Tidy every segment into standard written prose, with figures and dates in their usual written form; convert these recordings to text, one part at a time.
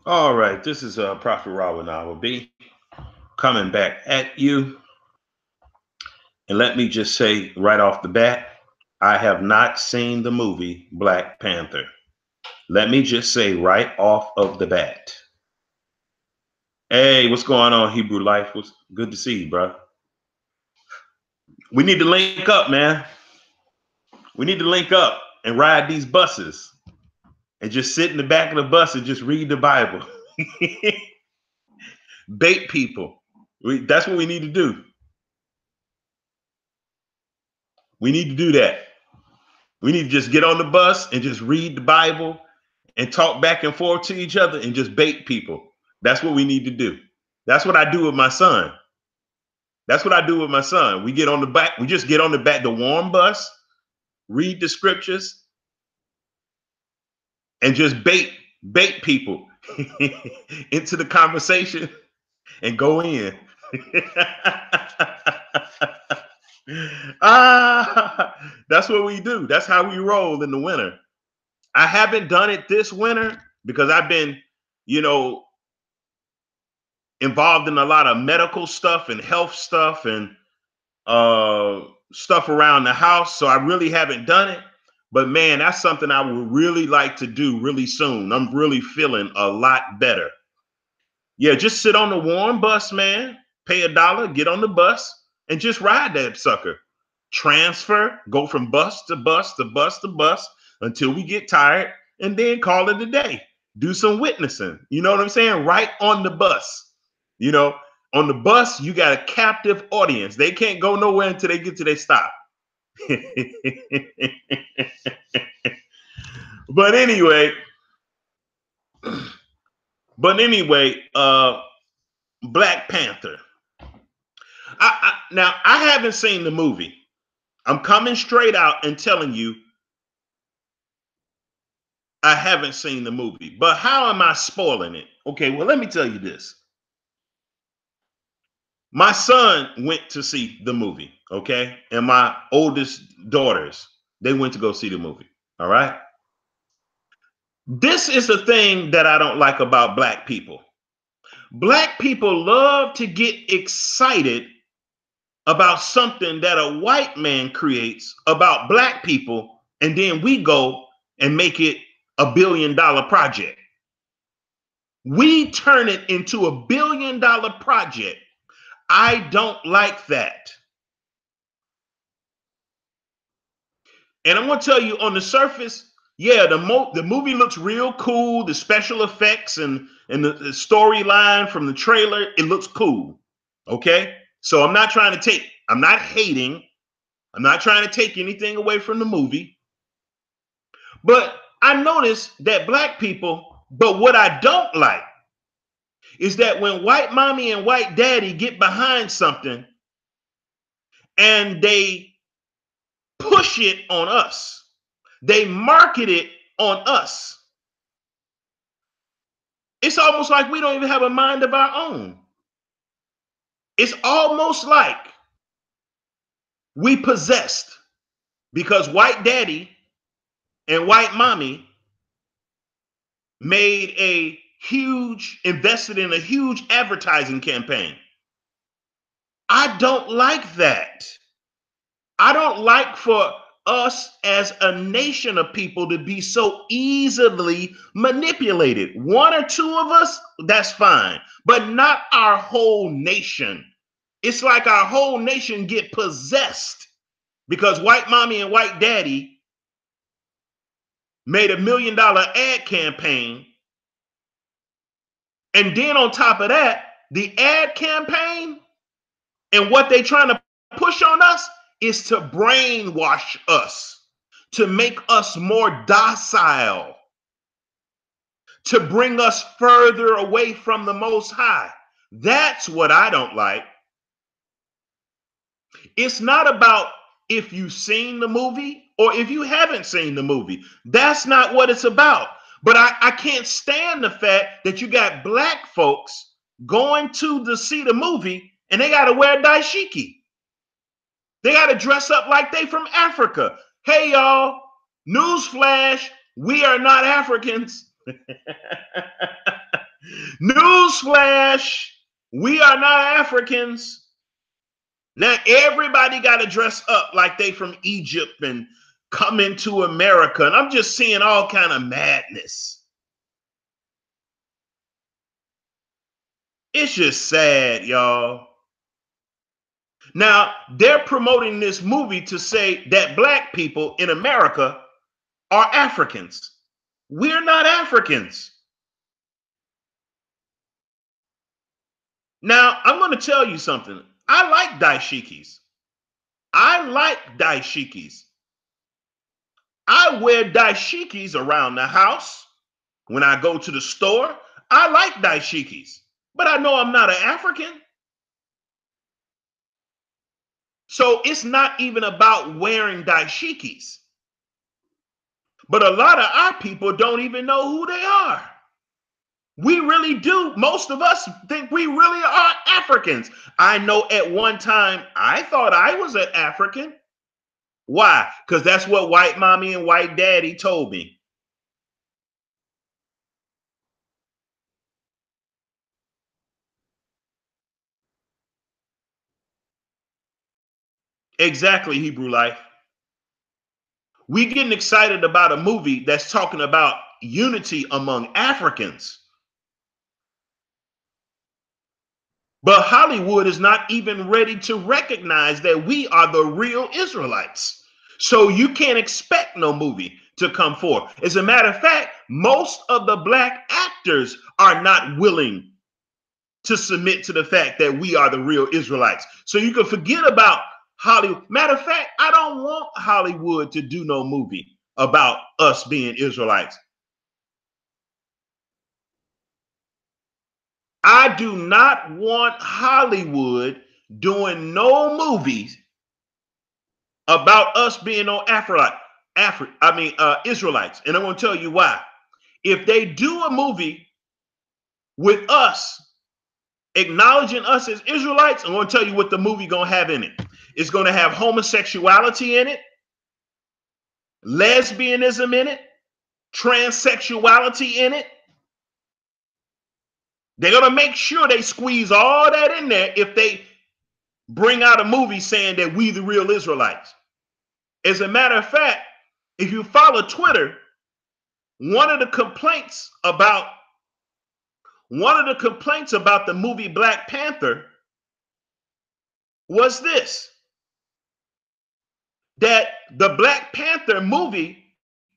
All right, this is Prophet Rawanawa B coming back at you. And let me just say right off the bat, I have not seen the movie Black Panther. Let me just say right off of the bat. Hey, what's going on, Hebrew Life? What's good to see you, bro. We need to link up, man. We need to link up and ride these buses and just sit in the back of the bus and just read the Bible. Bait people. That's what we need to do. We need to do that. We need to just get on the bus and just read the Bible and talk back and forth to each other and just bait people. That's what we need to do. That's what I do with my son. That's what I do with my son. We get on the back, we just get on the back, the warm bus, read the scriptures, and just bait people into the conversation and go in. That's what we do. That's how we roll in the winter. I haven't done it this winter because I've been, you know, involved in a lot of medical stuff and health stuff and uh stuff around the house. So I really haven't done it. But man, that's something I would really like to do really soon. I'm really feeling a lot better. Yeah, just sit on the warm bus, man. Pay $1, get on the bus, and just ride that sucker. Transfer, go from bus to bus to bus to bus until we get tired, and then call it a day. Do some witnessing. You know what I'm saying? Right on the bus. You know, on the bus, you got a captive audience. They can't go nowhere until they get to their stop. but anyway, but anyway, Black Panther. Now I haven't seen the movie. I'm coming straight out and telling you I haven't seen the movie. But how am I spoiling it? Okay, well, let me tell you this. My son went to see the movie, okay? And my oldest daughters, they went to go see the movie. All right. This is the thing that I don't like about black people. Black people love to get excited about something that a white man creates about black people, and then we go and make it $1 billion project. We turn it into $1 billion project. I don't like that. And I'm going to tell you on the surface, yeah, the movie looks real cool. The special effects and the storyline from the trailer, it looks cool. Okay. So I'm not hating. I'm not trying to take anything away from the movie. But I noticed that black people, but what I don't like is that when white mommy and white daddy get behind something and they push it on us, they market it on us. It's almost like we don't even have a mind of our own. It's almost like we possessed because white daddy and white mommy invested in a huge advertising campaign. I don't like that. I don't like for us as a nation of people to be so easily manipulated. One or two of us, that's fine, but not our whole nation. It's like our whole nation get possessed because white mommy and white daddy made $1 million ad campaign. And then on top of that, the ad campaign and what they trying to push on us is to brainwash us, to make us more docile, to bring us further away from the Most High. That's what I don't like. It's not about if you've seen the movie or if you haven't seen the movie. That's not what it's about. But I can't stand the fact that you got black folks going to see the movie and they got to wear dashiki. They got to dress up like they from Africa. Hey, y'all, newsflash, we are not Africans. Newsflash, we are not Africans. Now everybody got to dress up like they from Egypt and come into America. And I'm just seeing all kind of madness. It's just sad, y'all. Now, they're promoting this movie to say that black people in America are Africans. We're not Africans. Now, I'm going to tell you something. I like dashikis. I like dashikis. I wear dashikis around the house. When I go to the store, I like dashikis. But I know I'm not an African. So it's not even about wearing dashikis. But a lot of our people don't even know who they are. We really do. Most of us think we really are Africans. I know at one time I thought I was an African. Why? Because that's what white mommy and white daddy told me. Exactly, Hebrew life. We getting excited about a movie that's talking about unity among Africans. But Hollywood is not even ready to recognize that we are the real Israelites. So you can't expect no movie to come forth. As a matter of fact, most of the black actors are not willing to submit to the fact that we are the real Israelites. So you can forget about Hollywood. Matter of fact, I don't want Hollywood to do no movie about us being Israelites. I do not want Hollywood doing no movies about us being no Israelites. And I'm going to tell you why. If they do a movie with us, acknowledging us as Israelites, I'm going to tell you what the movie going to have in it. It's going to have homosexuality in it, lesbianism in it, transsexuality in it. They're going to make sure they squeeze all that in there if they bring out a movie saying that we the real Israelites. As a matter of fact, if you follow Twitter, one of the complaints about the movie Black Panther was this: that the Black Panther movie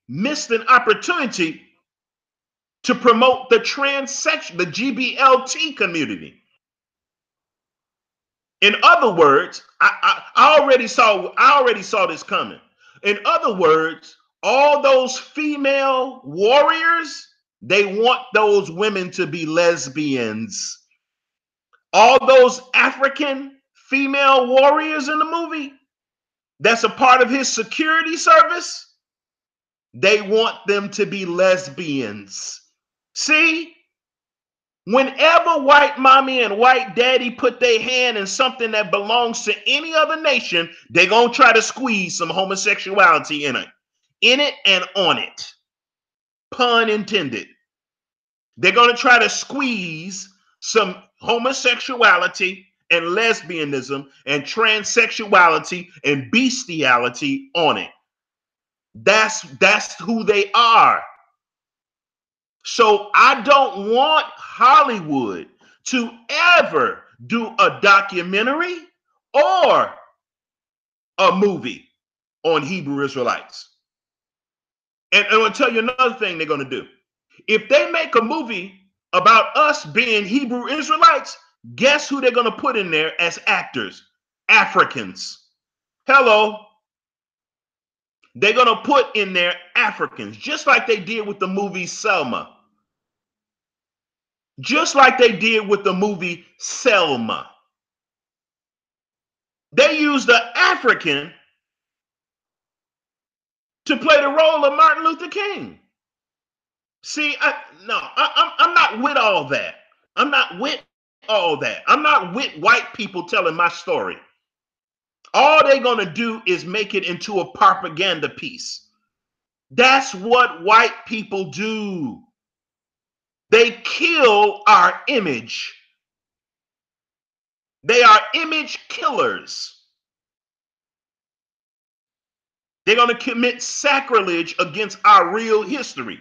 missed an opportunity to promote the the GBLT community. In other words, I already saw this coming. In other words, all those female warriors, they want those women to be lesbians. All those African female warriors in the movie, that's a part of his security service, they want them to be lesbians. See, whenever white mommy and white daddy put their hand in something that belongs to any other nation, they're going to try to squeeze some homosexuality in it and on it. Pun intended. They're going to try to squeeze some homosexuality and lesbianism and transsexuality and bestiality on it. That's who they are. So I don't want Hollywood to ever do a documentary or a movie on Hebrew Israelites. And I'm going to tell you another thing they're going to do. If they make a movie about us being Hebrew Israelites, guess who they're going to put in there as actors? Africans. Hello. They're going to put in there Africans, just like they did with the movie Selma. Just like they did with the movie Selma. They used the African to play the role of Martin Luther King. See, I'm not with all that. I'm not with all that. I'm not with white people telling my story. All they're going to do is make it into a propaganda piece. That's what white people do. They kill our image. They are image killers. They're going to commit sacrilege against our real history.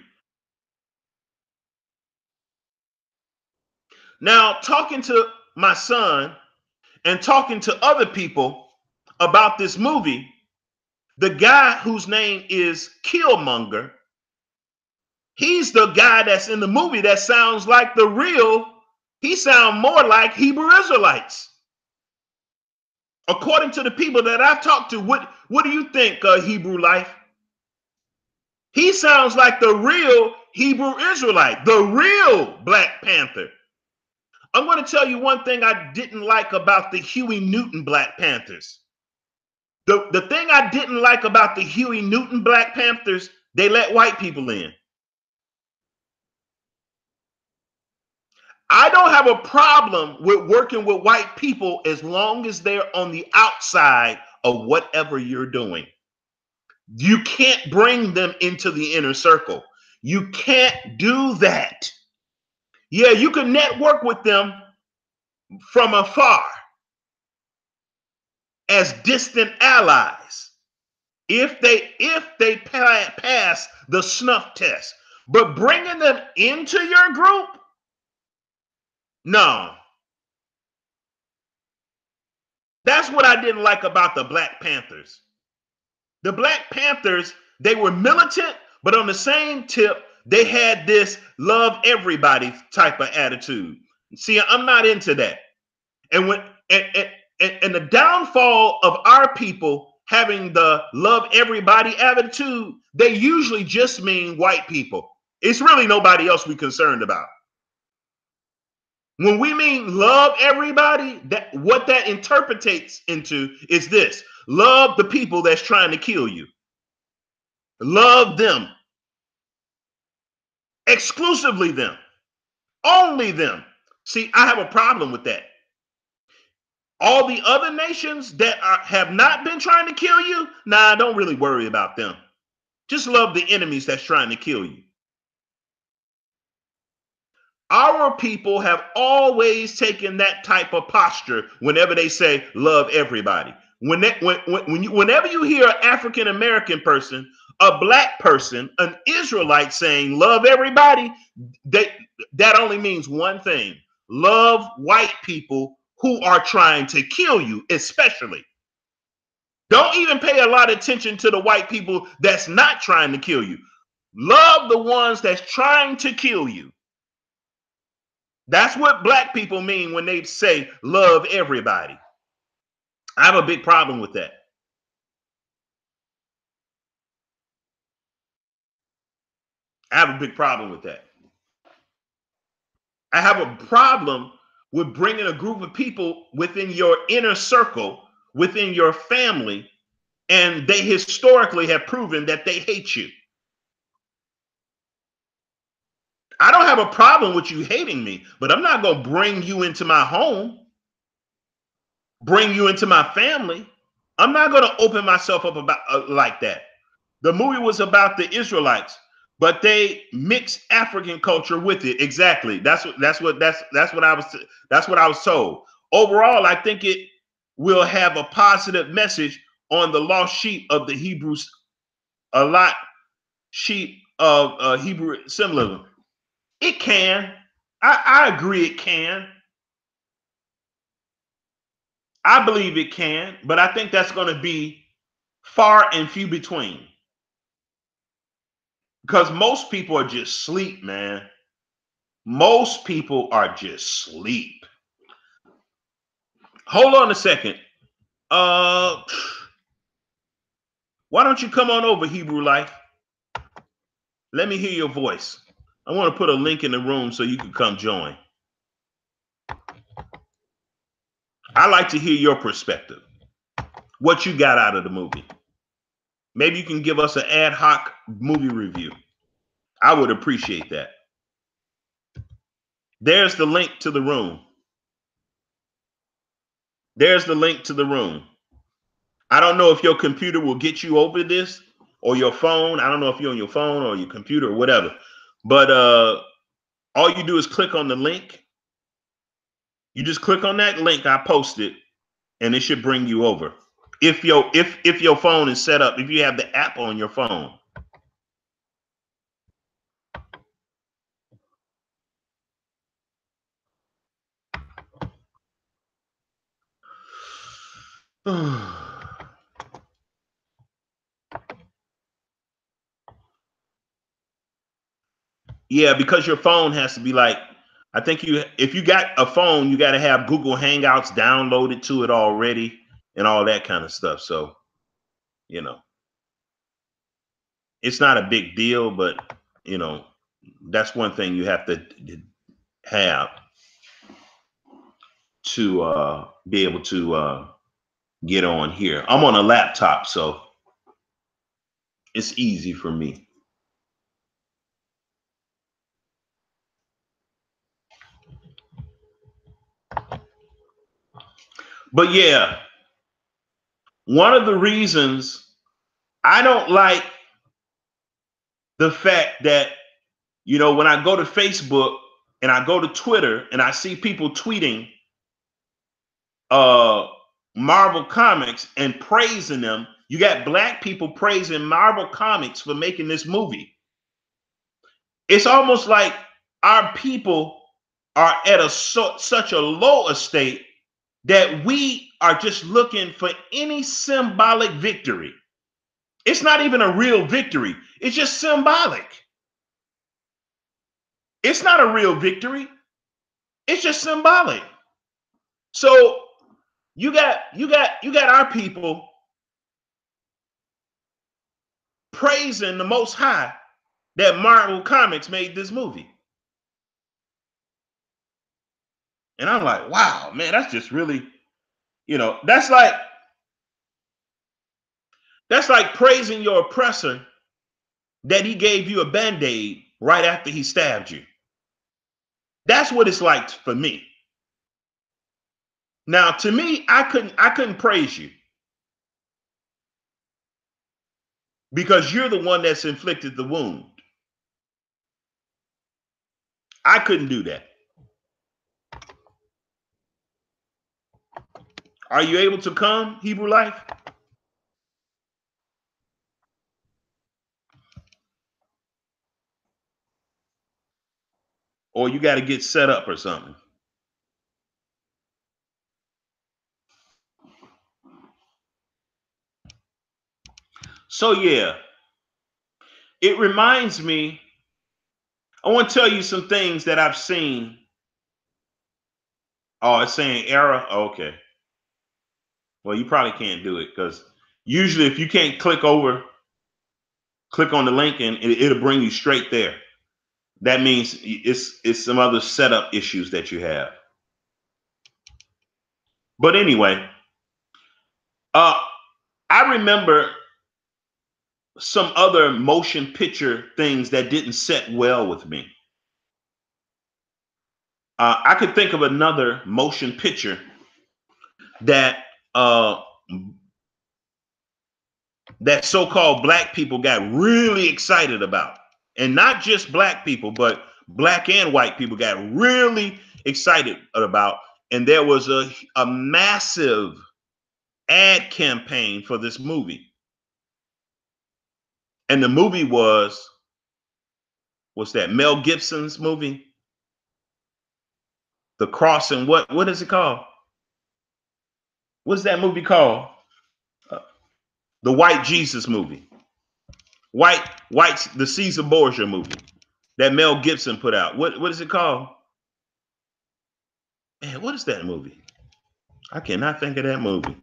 Now, talking to my son and talking to other people about this movie, the guy whose name is Killmonger, he's the guy that's in the movie that sounds like the real, he sounds more like Hebrew Israelites. According to the people that I've talked to, what do you think, Hebrew Life? He sounds like the real Hebrew Israelite, the real Black Panther. I'm going to tell you one thing I didn't like about the Huey Newton Black Panthers. The thing I didn't like about the Huey Newton Black Panthers, they let white people in. I don't have a problem with working with white people as long as they're on the outside of whatever you're doing. You can't bring them into the inner circle. You can't do that. Yeah, you can network with them from afar as distant allies if they pass the snuff test. But bringing them into your group, no. That's what I didn't like about the Black Panthers. The Black Panthers, they were militant, but on the same tip, they had this love everybody type of attitude. See, I'm not into that. And when and the downfall of our people having the love everybody attitude, they usually just mean white people. It's really nobody else we're concerned about. When we mean love everybody, that what that interprets into is this: love the people that's trying to kill you. Love them. Exclusively them. Only them. See, I have a problem with that. All the other nations that have not been trying to kill you, nah, don't really worry about them. Just love the enemies that's trying to kill you. Our people have always taken that type of posture whenever they say love everybody. Whenever you hear an African American person, a black person, an Israelite saying love everybody, that only means one thing: love white people who are trying to kill you, especially. Don't even pay a lot of attention to the white people that's not trying to kill you. Love the ones that's trying to kill you. That's what black people mean when they say love everybody. I have a big problem with that. I have a big problem with that. I have a problem with bringing a group of people within your inner circle, within your family, and they historically have proven that they hate you. I don't have a problem with you hating me, but I'm not going to bring you into my home, bring you into my family. I'm not going to open myself up about like that. The movie was about the Israelites, but they mixed African culture with it. Exactly. That's what I was told. Overall, I think it will have a positive message on the lost sheep of the Hebrews, a lot sheep of Hebrew symbolism. It can. I agree it can. I believe it can, but I think that's going to be far and few between. Because most people are just sleep, man. Most people are just sleep. Hold on a second. Why don't you come on over, Hebrew Life? Let me hear your voice. I want to put a link in the room so you can come join. I like to hear your perspective. What you got out of the movie. Maybe you can give us an ad hoc movie review. I would appreciate that. There's the link to the room. There's the link to the room. I don't know if your computer will get you over this or your phone. I don't know if you're on your phone or your computer or whatever. But All you do is click on the link. You just click on that link I posted, and it should bring you over. If your phone is set up, if you have the app on your phone. Yeah, because your phone has to be like, I think if you got a phone, you got to have Google Hangouts downloaded to it already and all that kind of stuff. So, you know, it's not a big deal, but you know, that's one thing you have to have to be able to get on here. I'm on a laptop, so it's easy for me. But yeah, one of the reasons I don't like the fact that, when I go to Facebook and I go to Twitter and I see people tweeting uh Marvel Comics and praising them. You got black people praising Marvel Comics for making this movie. It's almost like our people are at such a low estate that we are just looking for any symbolic victory. It's not even a real victory. It's just symbolic. It's not a real victory. It's just symbolic. So you got our people praising the Most High that Marvel Comics made this movie. And I'm like, wow, man, that's just really, that's like praising your oppressor that he gave you a Band-Aid right after he stabbed you. That's what it's like for me. Now, to me, I couldn't praise you because you're the one that's inflicted the wound. I couldn't do that. Are you able to come, Hebrew Life? Or you got to get set up or something? So yeah, it reminds me, I want to tell you some things that I've seen. Oh, it's saying error. Okay. Well, you probably can't do it because usually if you can't click on the link and it'll bring you straight there. That means it's some other setup issues that you have. But anyway, I remember some other motion picture things that didn't set well with me. I could think of another motion picture that that so-called black people got really excited about. And not just black people, but black and white people got really excited about. And there was a massive ad campaign for this movie. And the movie what's that? Mel Gibson's movie? The Crossing. What is it called? What's that movie called? Uh, the White Jesus movie. The Caesar Borgia movie that Mel Gibson put out. What is it called? Man, what is that movie? I cannot think of that movie.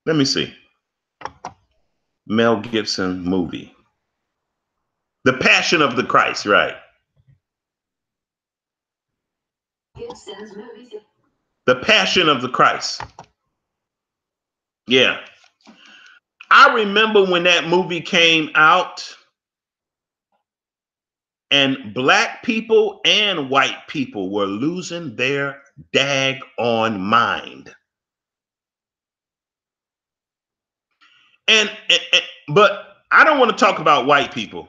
Let me see. Mel Gibson movie. The Passion of the Christ, right? Gibson's movie. The Passion of the Christ. Yeah. I remember when that movie came out and black people and white people were losing their daggone mind. And but I don't want to talk about white people.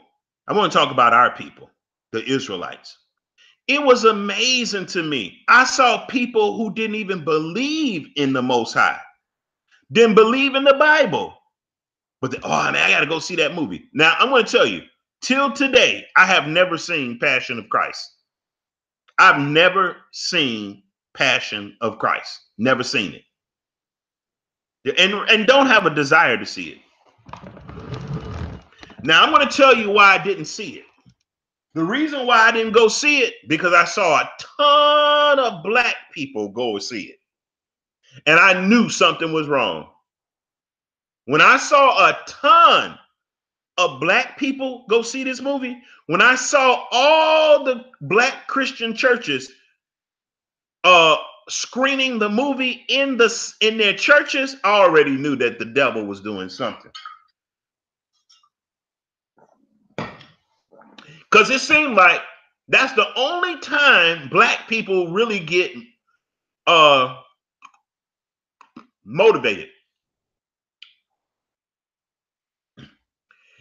I want to talk about our people, the Israelites. It was amazing to me. I saw people who didn't even believe in the Most High, didn't believe in the Bible. But oh man, I got to go see that movie. Now I'm going to tell you, till today, I have never seen Passion of Christ. I've never seen Passion of Christ. Never seen it, and don't have a desire to see it. Now I'm going to tell you why I didn't see it. The reason why I didn't go see it, because I saw a ton of black people go see it. And I knew something was wrong. When I saw a ton of black people go see this movie, when I saw all the black Christian churches screening the movie in their churches, I already knew that the devil was doing something. Because it seemed like that's the only time black people really get motivated.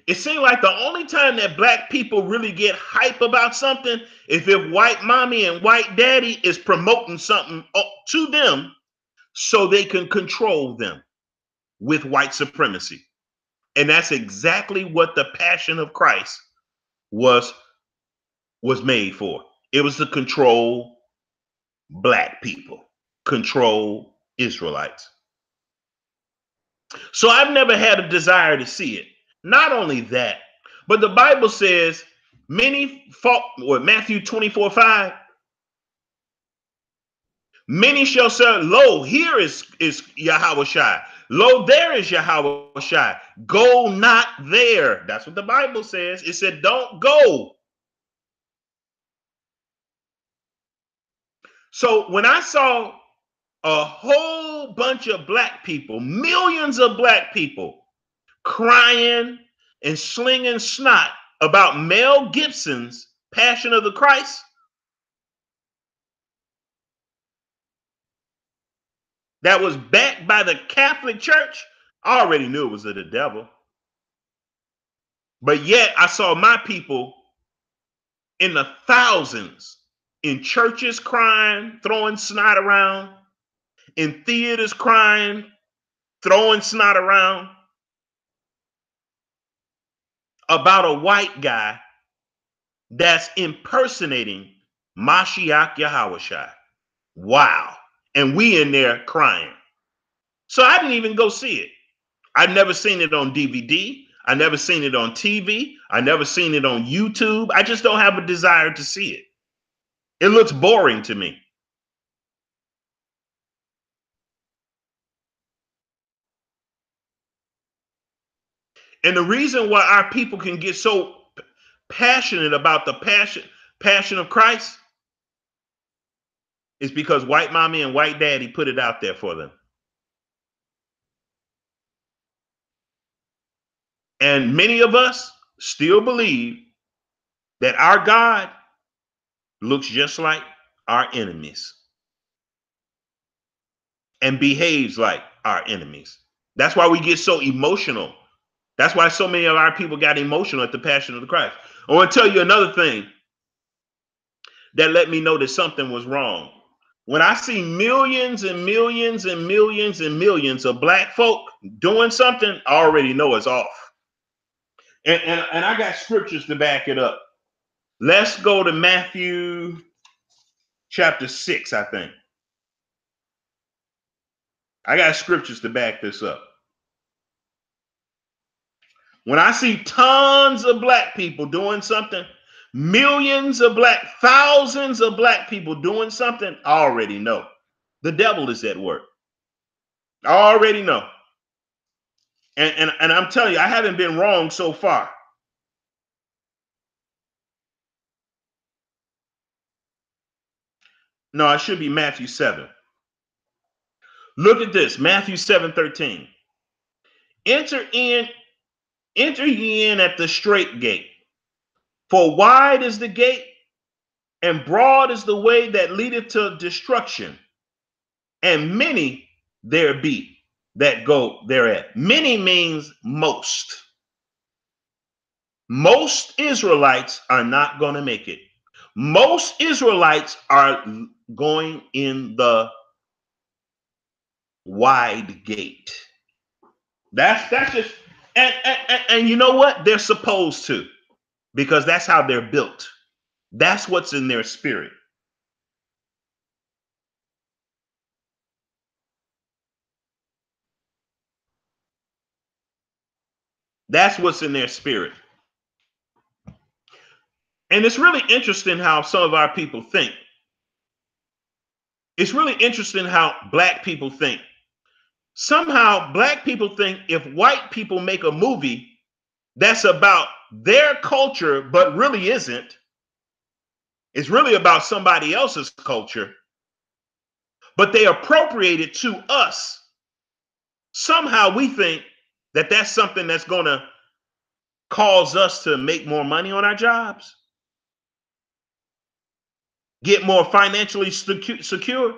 It seemed like the only time that black people really get hype about something is if white mommy and white daddy is promoting something to them so they can control them with white supremacy. And that's exactly what the Passion of Christ was made for. It was to control black people, control Israelites. So I've never had a desire to see it. Not only that, but the Bible says many fought, or Matthew 24:5, many shall say, lo, here is Yahweh Shai. Lo, there is Yahweh Shai. Go not there. That's what the Bible says. It said, don't go. So when I saw a whole bunch of black people, millions of black people, crying and slinging snot about Mel Gibson's Passion of the Christ, that was backed by the Catholic Church, I already knew it was of the devil. But yet I saw my people in the thousands in churches crying, throwing snot around, in theaters crying, throwing snot around about a white guy that's impersonating Mashiach Yahushua. Wow. And we in there crying. So I didn't even go see it. I've never seen it on DVD. I never seen it on TV. I never seen it on YouTube. I just don't have a desire to see it. It looks boring to me. And the reason why our people can get so passionate about the passion of Christ is because white mommy and white daddy put it out there for them. And many of us still believe that our God looks just like our enemies and behaves like our enemies. That's why we get so emotional. That's why so many of our people got emotional at the Passion of the Christ. I want to tell you another thing that let me know that something was wrong. When I see millions and millions and millions and millions of black folk doing something, I already know it's off. And I got scriptures to back it up. Let's go to Matthew chapter 6, I think. I got scriptures to back this up. When I see tons of black people doing something, millions of thousands of black people doing something, I already know the devil is at work. I already know. And I'm telling you, I haven't been wrong so far. No, it should be Matthew 7. Look at this, Matthew 7:13. Enter ye in at the straight gate. For wide is the gate, and broad is the way that leadeth to destruction, and many there be that go thereat. Many means most. Most Israelites are not going to make it. Most Israelites are going in the wide gate. That's just and you know what? They're supposed to, because that's how they're built. That's what's in their spirit. That's what's in their spirit. And it's really interesting how some of our people think. It's really interesting how black people think. Somehow, black people think if white people make a movie that's about their culture, but really isn't, it's really about somebody else's culture, but they appropriate it to us. Somehow we think that that's something that's going to cause us to make more money on our jobs, get more financially secure,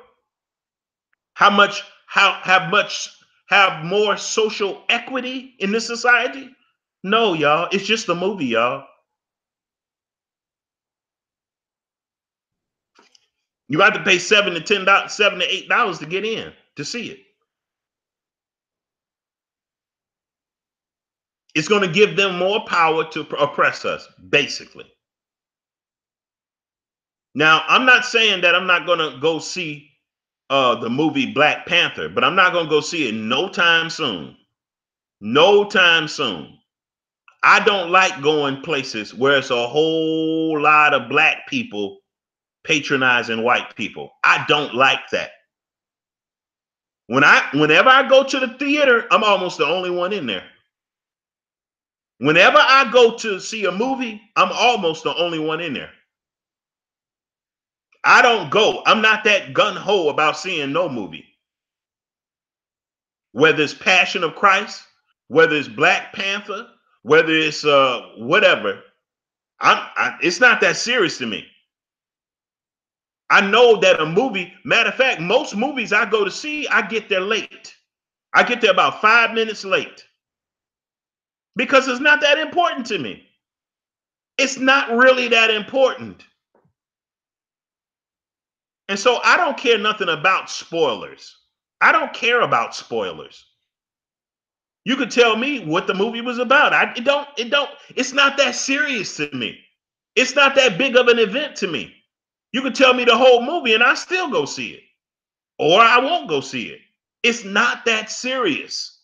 have more social equity in this society. No, y'all, it's just a movie, y'all. You have to pay $7 to get in to see it. It's going to give them more power to oppress us, basically. Now, I'm not saying that I'm not going to go see the movie Black Panther, but I'm not going to go see it no time soon. No time soon. I don't like going places where it's a whole lot of black people patronizing white people. I don't like that. Whenever I go to the theater, I'm almost the only one in there. Whenever I go to see a movie, I'm almost the only one in there. I don't go. I'm not that gun ho about seeing no movie. Whether it's Passion of Christ, whether it's Black Panther, whether it's whatever, it's not that serious to me. I know that a movie, matter of fact, most movies I go to see, I get there late. I get there about 5 minutes late because it's not that important to me. It's not really that important. And so I don't care nothing about spoilers. I don't care about spoilers. You could tell me what the movie was about. It's not that serious to me. It's not that big of an event to me. You could tell me the whole movie and I still go see it. Or I won't go see it. It's not that serious.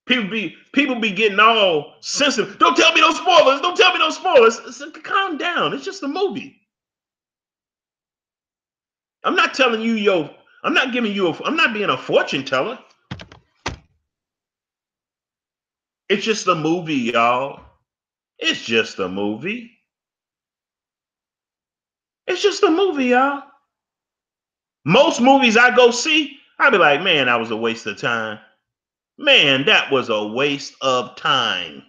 People be getting all sensitive. Don't tell me those spoilers. Don't tell me those spoilers. Calm down. It's just a movie. I'm not telling you, I'm not giving you I'm not being a fortune teller. It's just a movie, y'all. It's just a movie. It's just a movie, y'all. Most movies I go see, I'll be like, man, that was a waste of time. Man, that was a waste of time.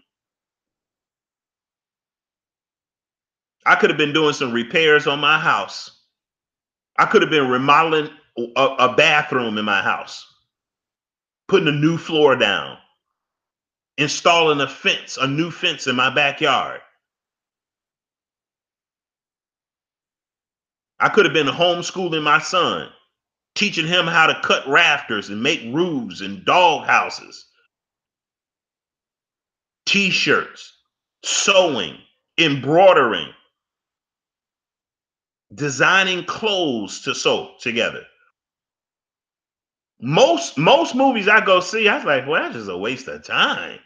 I could have been doing some repairs on my house. I could have been remodeling a bathroom in my house, putting a new floor down, installing a new fence in my backyard. I could have been homeschooling my son, teaching him how to cut rafters and make roofs and dog houses, t-shirts, sewing, embroidering, designing clothes to sew together. Most movies I go see, I was like, well, that's just a waste of time.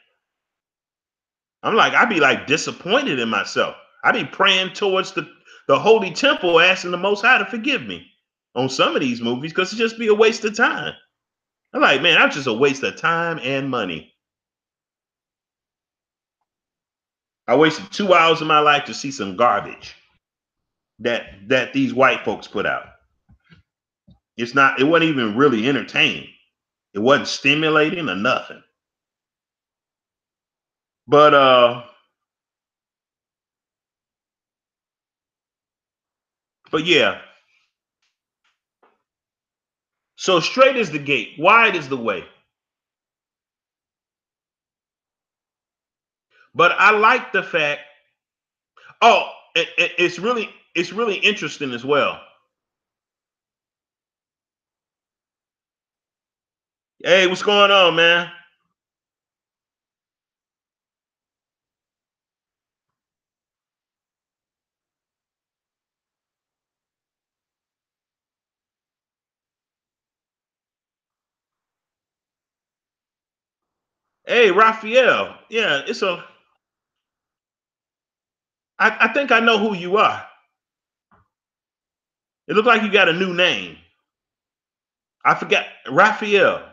I'd be like disappointed in myself. I'd be praying towards the holy temple, asking the Most High to forgive me on some of these movies because it just be a waste of time. I'm like, man, that's just a waste of time and money. I wasted 2 hours of my life to see some garbage that these white folks put out. It wasn't even really entertaining. It wasn't stimulating or nothing. But yeah. So straight is the gate, wide is the way. But I like the fact. Oh, it's really interesting as well. Hey, what's going on, man? Hey, Raphael. Yeah, it's a. I think I know who you are. It looks like you got a new name. I forgot Raphael.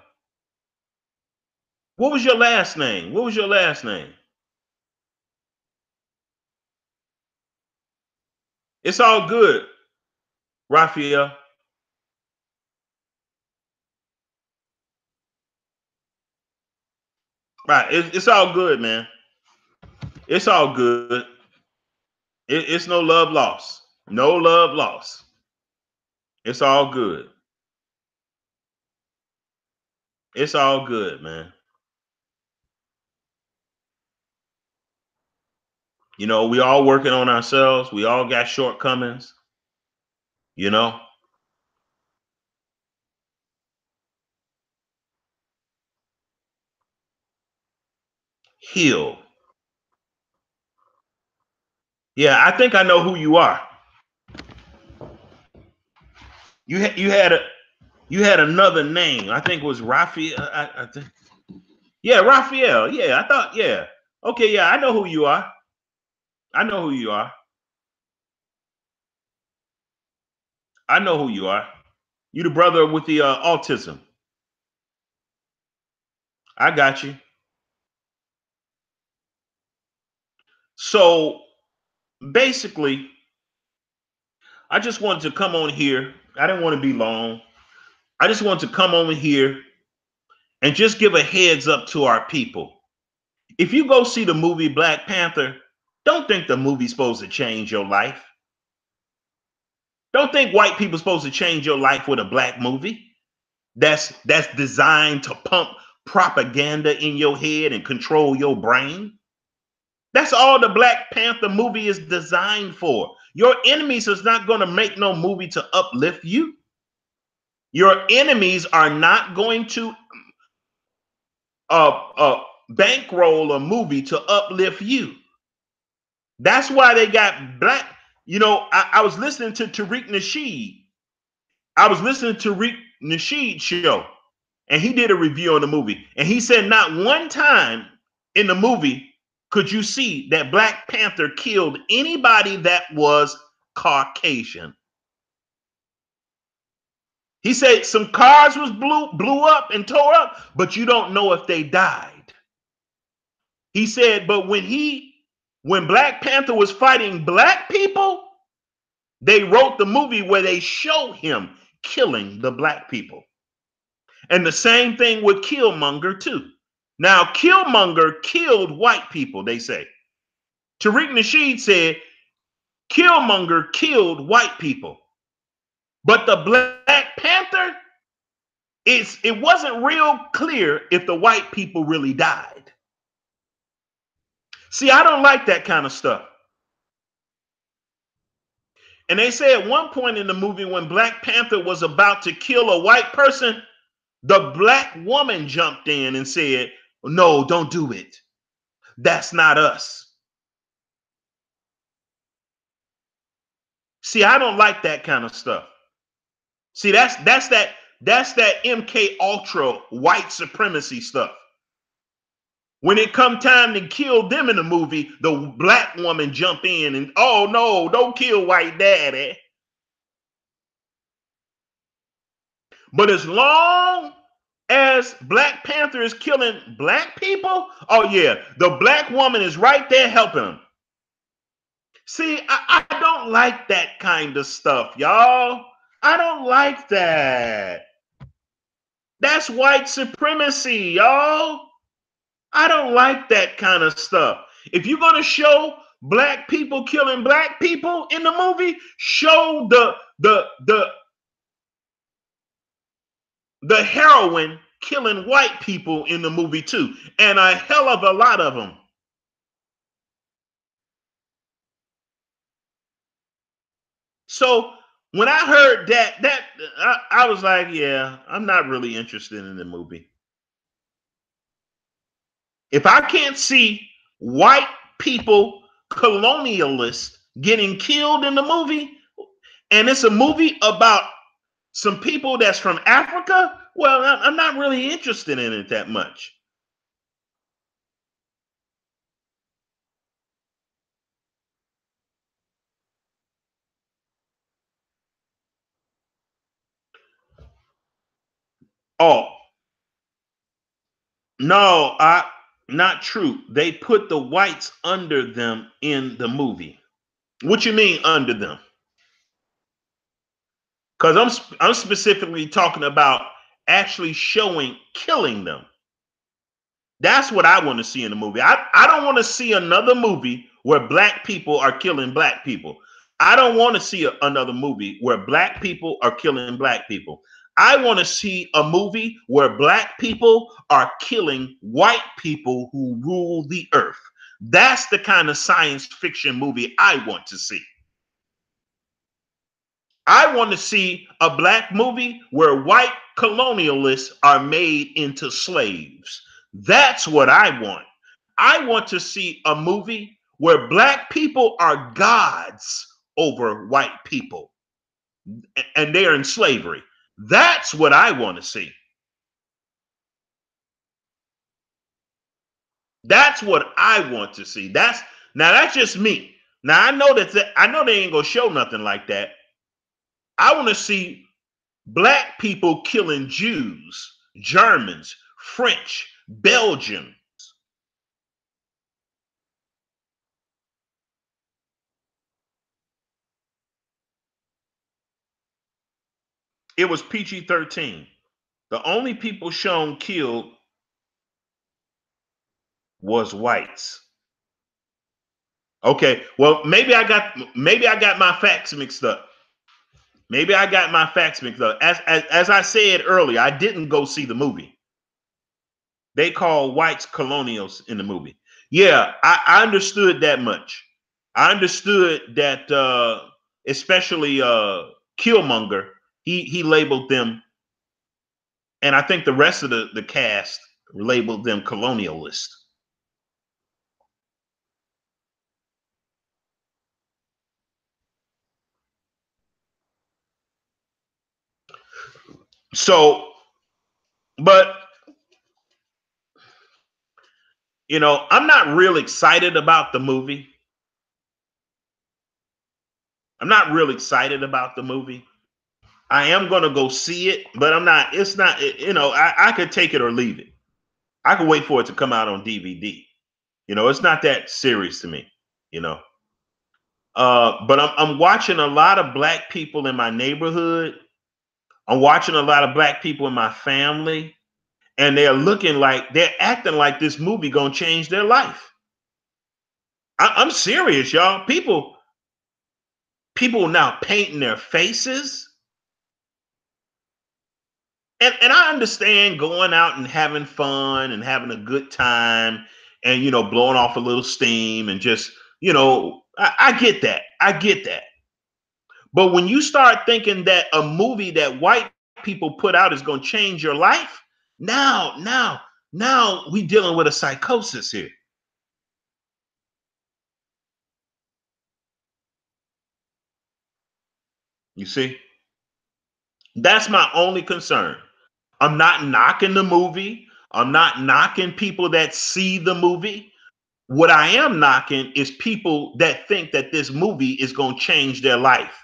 What was your last name? What was your last name? It's all good, Raphael. Right. It's all good, man. It's all good. It's no love lost. No love lost. It's all good. It's all good, man. You know, we all working on ourselves. We all got shortcomings, you know. Heal. Yeah, I think I know who you are. You had another name. I think it was Raphael. I think. Yeah, Raphael. Yeah, I thought. Yeah. Okay. Yeah, I know who you are. I know who you are. I know who you are. You the brother with the autism. I got you. So basically, I just wanted to come on here. I didn't want to be long. I just wanted to come on here and just give a heads up to our people. If you go see the movie Black Panther, don't think the movie's supposed to change your life. Don't think white people supposed to change your life with a black movie. That's designed to pump propaganda in your head and control your brain. That's all the Black Panther movie is designed for. Your enemies is not going to make no movie to uplift you. Your enemies are not going to bankroll a movie to uplift you. That's why they got black. You know, I was listening to Tariq Nasheed. I was listening to Tariq Nasheed show, and he did a review on the movie. And he said not one time in the movie could you see that Black Panther killed anybody that was Caucasian. He said some cars was blew up and tore up, but you don't know if they died. He said, but when Black Panther was fighting black people, they wrote the movie where they show him killing the black people. And the same thing with Killmonger too. Now, Killmonger killed white people, they say. Tariq Nasheed said Killmonger killed white people. But the Black Panther, it wasn't real clear if the white people really died. See, I don't like that kind of stuff. And they say at one point in the movie when Black Panther was about to kill a white person, the black woman jumped in and said, no, don't do it. That's not us. See, I don't like that kind of stuff. See, that's that MK Ultra white supremacy stuff. When it come time to kill them in the movie, the black woman jump in and oh no, don't kill white daddy. But as long as Black Panther is killing black people, oh yeah, the black woman is right there helping them. See, I don't like that kind of stuff, y'all. I don't like that. That's white supremacy, y'all. I don't like that kind of stuff. If you're going to show black people killing black people in the movie, show the heroine killing white people in the movie too, and a hell of a lot of them. So when I heard I was like, yeah, I'm not really interested in the movie. If I can't see white people, colonialists, getting killed in the movie, and it's a movie about some people that's from Africa, well, I'm not really interested in it that much. Oh, no, not true. They put the whites under them in the movie. What you mean under them? Because I'm specifically talking about actually showing killing them. That's what I want to see in the movie. I don't want to see another movie where black people are killing black people. I don't want to see another movie where black people are killing black people. I want to see a movie where black people are killing white people who rule the earth. That's the kind of science fiction movie I want to see. I want to see a black movie where white colonialists are made into slaves. That's what I want. I want to see a movie where black people are gods over white people and they're in slavery. That's what I want to see. That's what I want to see. That's just me. Now I know they ain't gonna show nothing like that. I want to see black people killing Jews, Germans, French, Belgian. It was PG-13. The only people shown killed was whites. Okay, well maybe I got my facts mixed up. Maybe I got my facts mixed up. As I said earlier, I didn't go see the movie. They call whites colonials in the movie. Yeah, I understood that much. I understood that especially Killmonger, he labeled them, and I think the rest of the cast labeled them colonialist. So, but I'm not real excited about the movie. I'm not real excited about the movie. I am gonna go see it, but I'm not. It's not. I could take it or leave it. I could wait for it to come out on DVD. It's not that serious to me. You know. But I'm watching a lot of black people in my neighborhood. I'm watching a lot of black people in my family, and they're acting like this movie gonna change their life. I'm serious, y'all. People now painting their faces. And I understand going out and having fun and having a good time and blowing off a little steam and just I get that. I get that. But when you start thinking that a movie that white people put out is going to change your life, now we dealing with a psychosis here. You see, that's my only concern. I'm not knocking the movie. I'm not knocking people that see the movie. What I am knocking is people that think that this movie is going to change their life.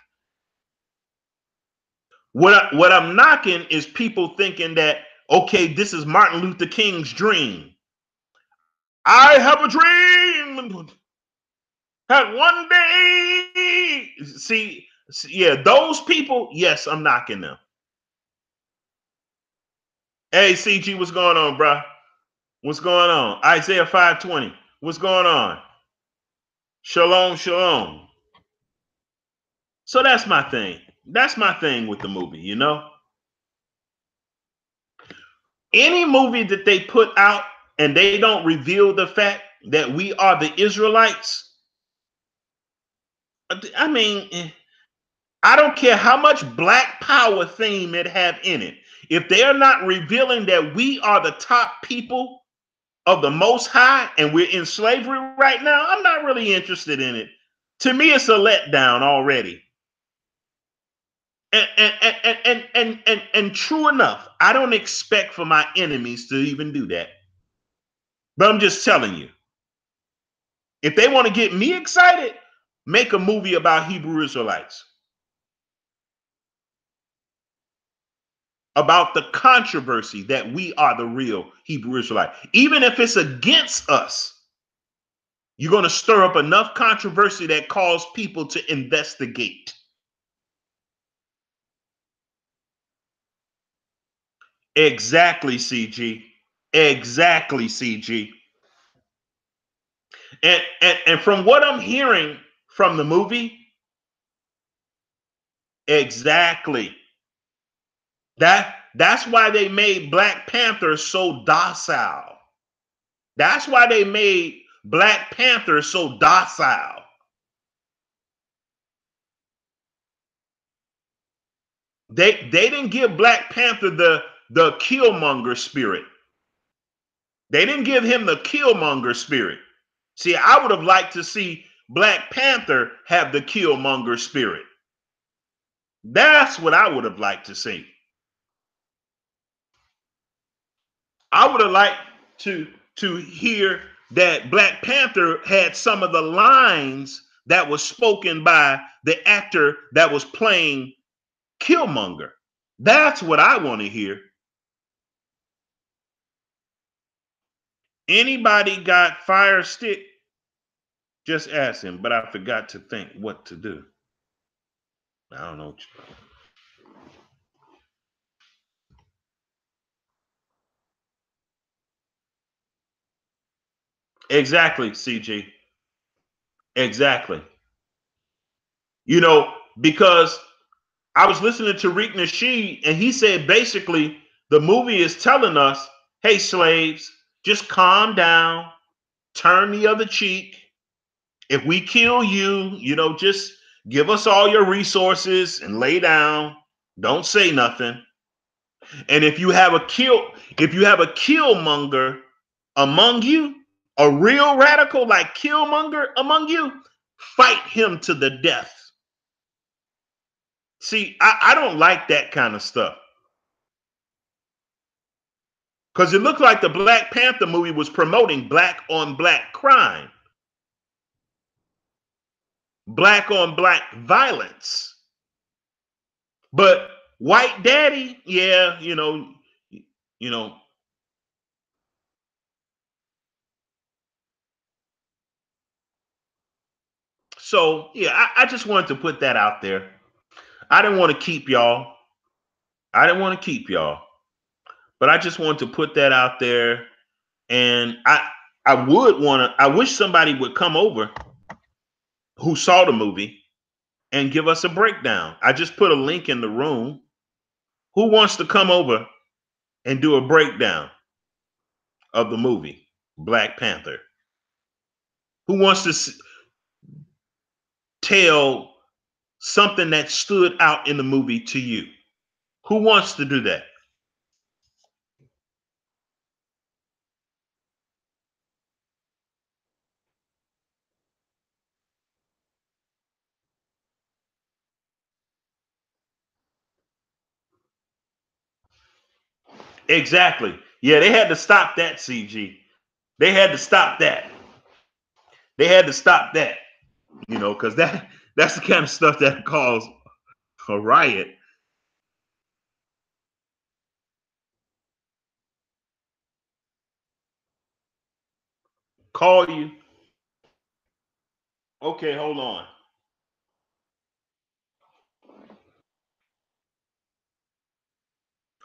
What I'm knocking is people thinking that, okay, this is Martin Luther King's dream. I have a dream that one day. Yeah, those people, yes, I'm knocking them. Hey, CG, what's going on, bro? What's going on? Isaiah 5:20. What's going on? Shalom, shalom. So that's my thing. That's my thing with the movie. Any movie that they put out and they don't reveal the fact that we are the Israelites, I mean, I don't care how much black power theme it have in it. If they are not revealing that we are the top people of the most high and we're in slavery right now, I'm not really interested in it. To me, it's a letdown already. And true enough, I don't expect for my enemies to even do that. But I'm just telling you, if they want to get me excited, make a movie about Hebrew Israelites, about the controversy that we are the real Hebrew Israelite. Even if it's against us, you're going to stir up enough controversy that calls people to investigate. Exactly, CG. Exactly, CG. And from what I'm hearing from the movie, exactly. That's why they made Black Panther so docile. That's why they made Black Panther so docile. They didn't give Black Panther the killmonger spirit. They didn't give him the killmonger spirit. See, I would have liked to see Black Panther have the killmonger spirit. That's what I would have liked to see. I would have liked to hear that Black Panther had some of the lines that was spoken by the actor that was playing Killmonger. That's what I want to hear. Anybody got Fire Stick? Just ask him, but I forgot to think what to do. I don't know. Exactly, CG. Exactly. You know, because I was listening to Rick Nasheed, and he said basically the movie is telling us, hey, slaves, just calm down, turn the other cheek. If we kill you, just give us all your resources and lay down. Don't say nothing. And if you have a killmonger among you, a real radical like Killmonger among you, fight him to the death. See, I don't like that kind of stuff. Because it looked like the Black Panther movie was promoting black on black crime, black on black violence. But white daddy, yeah, you know. So yeah, I just wanted to put that out there. I didn't want to keep y'all. I didn't want to keep y'all, but I just wanted to put that out there. And I would want to. I wish somebody would come over who saw the movie and give us a breakdown. I just put a link in the room. Who wants to come over and do a breakdown of the movie Black Panther? Who wants to tell something that stood out in the movie to you? Who wants to do that? Exactly. Yeah, they had to stop that, CG. They had to stop that. They had to stop that, because that's the kind of stuff that caused a riot. Call you. Okay, hold on.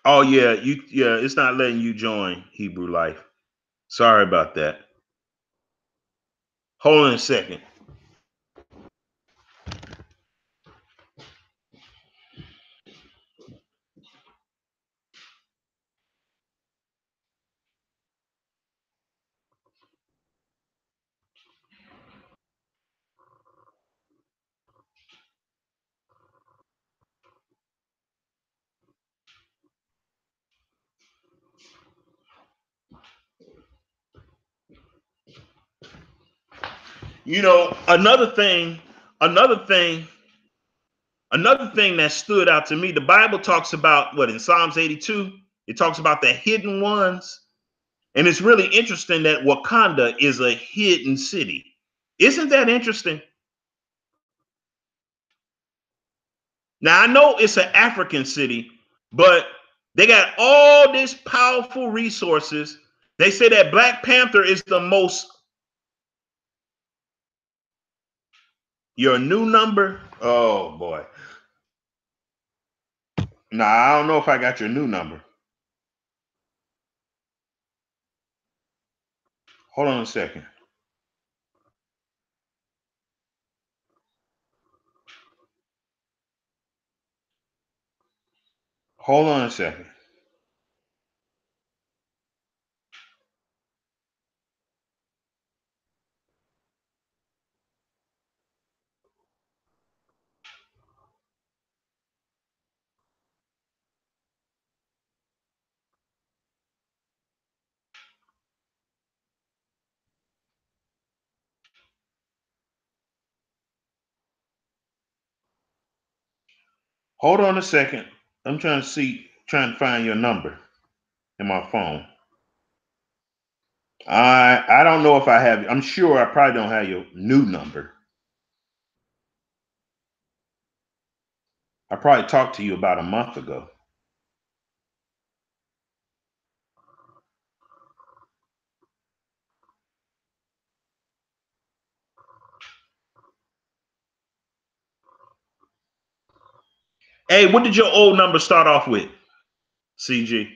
Oh yeah, it's not letting you join Hebrew Life. Sorry about that. Hold on a second. another thing, another thing that stood out to me. The Bible talks about what in Psalms 82. It talks about the hidden ones, and it's really interesting that Wakanda is a hidden city. Isn't that interesting? Now I know it's an African city, but they got all these powerful resources. They say that Black Panther is the most. Your new number? Oh boy. Nah, I don't know if I got your new number. Hold on a second. Hold on a second. Hold on a second. I'm trying to find your number in my phone. I don't know if I have. I'm sure I probably don't have your new number. I probably talked to you about a month ago. Hey, what did your old number start off with? CG.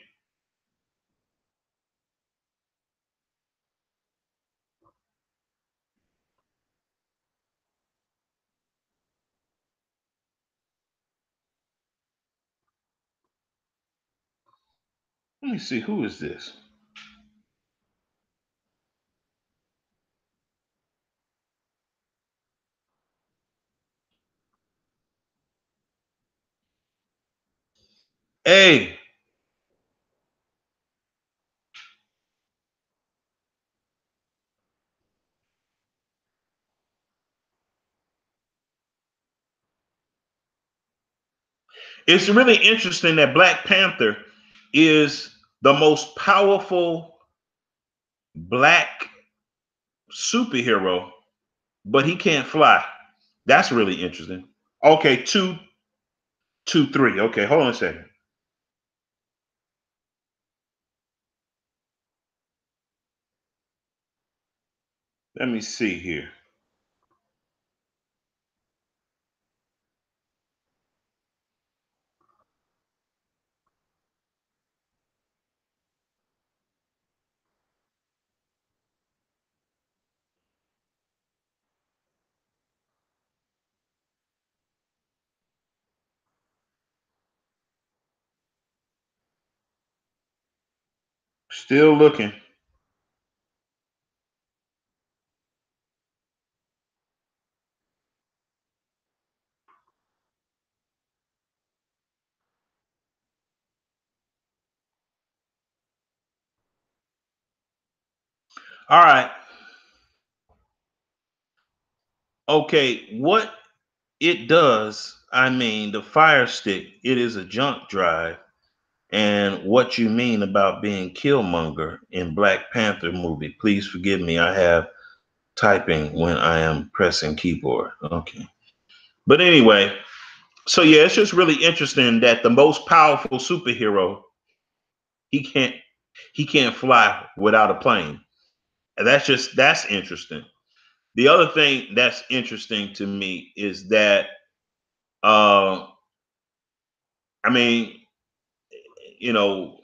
Let me see. Who is this? Hey, it's really interesting that Black Panther is the most powerful black superhero, but he can't fly. That's really interesting. Okay, 223. Okay, hold on a second. Let me see here. Still looking. All right. Okay, what it does, I mean, the Fire Stick, it is a junk drive. And what you mean about being Killmonger in Black Panther movie? Please forgive me. I have typing when I am pressing keyboard. Okay. But anyway, so yeah, it's just really interesting that the most powerful superhero, he can't he can't fly without a plane. And that's interesting. The other thing that's interesting to me is that uh I mean, you know,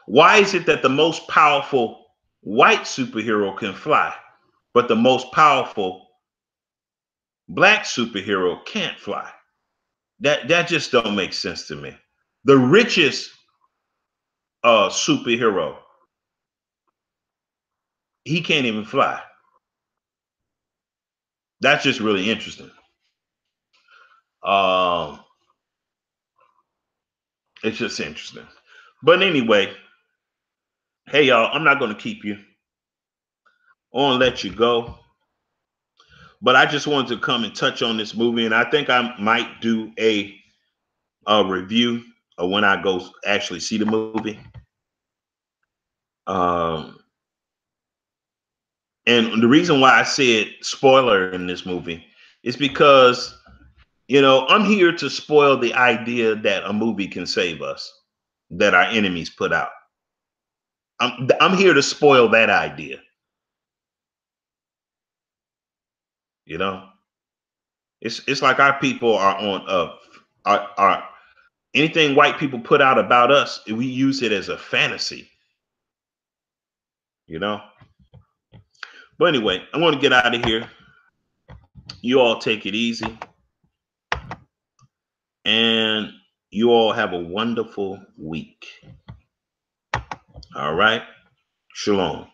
why is it that the most powerful white superhero can fly, but the most powerful black superhero can't fly? That just don't make sense to me. The richest superhero, he can't even fly. That's just really interesting. Um, it's just interesting. But anyway, hey y'all, I'm not going to keep you. I want to let you go, but I just wanted to come and touch on this movie, and I think I might do a review of when I go actually see the movie. Um, and the reason why I said spoiler in this movie is because I'm here to spoil the idea that a movie can save us, that our enemies put out. I'm here to spoil that idea. You know, it's like our people are on our anything white people put out about us, we use it as a fantasy. You know. But anyway, I want to get out of here. You all take it easy, and you all have a wonderful week. All right. Shalom.